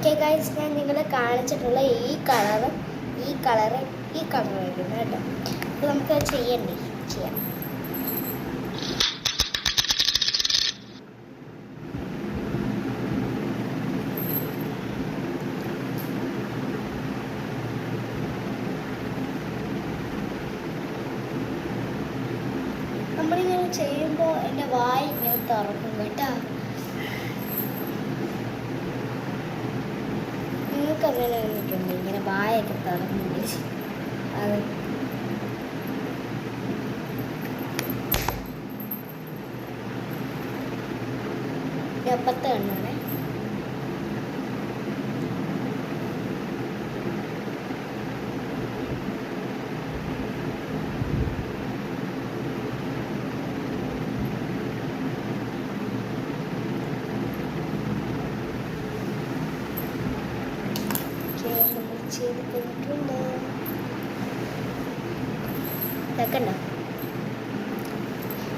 Okay guys, ഞാൻ നിങ്ങളെ കാണിച്ചിട്ടുള്ള ഈ കളറ് വയ്ക്കുന്നത് കേട്ടോ. അപ്പോൾ നമുക്ക് ചെയ്യാം. നമ്മളിങ്ങനെ ചെയ്യുമ്പോൾ എൻ്റെ വായ ഇങ്ങനെ തുറക്കും കേട്ടോ. നിങ്ങൾക്ക് അങ്ങനെ വന്നിട്ടുണ്ട് ഇങ്ങനെ വായൊക്കെ തുറന്നില്ല? അത് അപ്പത്തെ കണ്ണാണേ. ചെയ്തിട്ടുണ്ട് ഇതൊക്കെയുണ്ടോ.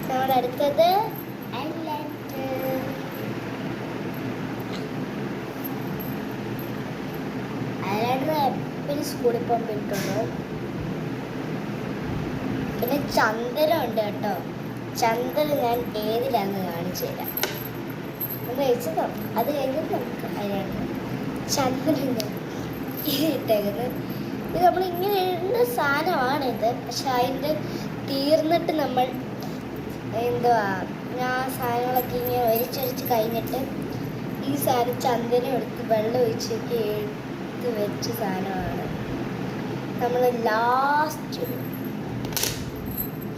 നമ്മുടെ അടുത്തത് എപ്പോഴും സ്കൂളിൽ പോകുമ്പോൾ ഇട്ടുണ്ടോ. പിന്നെ ചന്ദനം ഉണ്ട് കേട്ടോ. ചന്ദനം ഞാൻ ഏതിലാന്ന് കാണിച്ചു തരാം. ഒന്ന് കഴിച്ചതോ. അത് കഴിഞ്ഞിട്ട് നമുക്ക് അതിനാണ് ചന്ദനം ഇത് ഇട്ടേക്കുന്നത്. ഇത് നമ്മളിങ്ങനെ ഇടുന്ന സാധനമാണിത്. പക്ഷെ അതിൻ്റെ തീർന്നിട്ട് നമ്മൾ എന്തുവാ, ഞാൻ സാധനങ്ങളൊക്കെ ഇങ്ങനെ ഒരിച്ചൊരിച്ച് കഴിഞ്ഞിട്ട് ഈ സാധനം ചന്ദനം എടുത്ത് വെള്ളം ഒഴിച്ചൊക്കെ എടുത്ത് വെച്ച സാധനമാണ് നമ്മൾ ലാസ്റ്റ്.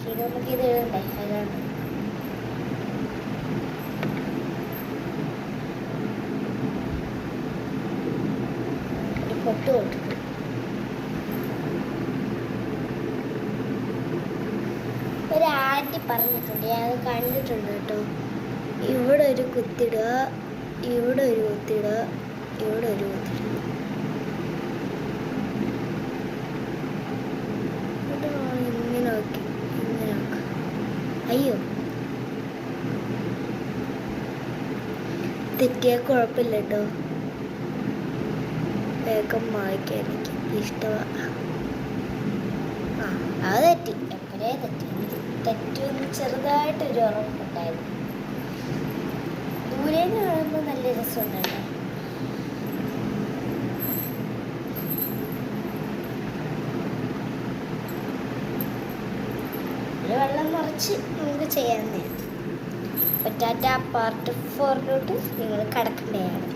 ശരി, നമുക്കിത് ഇടണ്ടേ? അതിനാണ് പൊട്ട് കൊടുക്കും. ഒരു ആൻറ്റി പറഞ്ഞിട്ടുണ്ട്, ഞാൻ കണ്ടിട്ടുണ്ട് കേട്ടോ. ഇവിടെ ഒരു കുത്തിടുക, ഇവിടെ ഒരു കുത്തിടുക, ഇവിടെ ഒരു കുത്തിടുക. ഇങ്ങനെ നോക്കി, ഇങ്ങനെ നോക്കാം. അയ്യോ, തെറ്റിയാൽ കുഴപ്പമില്ല കേട്ടോ. വേഗം വായിക്കാൻ എനിക്ക് ഇഷ്ടമാണ്. അത് തെറ്റി, എപ്പോഴേ തെറ്റി. തെറ്റൊന്ന് ചെറുതായിട്ടൊരു ഉറപ്പുണ്ടായിരുന്നു. ദൂരെ നിന്ന് കാണുമ്പോൾ നല്ല രസമുണ്ടല്ലോ. ഒരു വെള്ളം നിറച്ച് നമുക്ക് ചെയ്യാൻ നേരം. പൊറ്റാറ്റ പാർട്ട് 4 നിങ്ങൾ കടക്കേണ്ടതാണ്.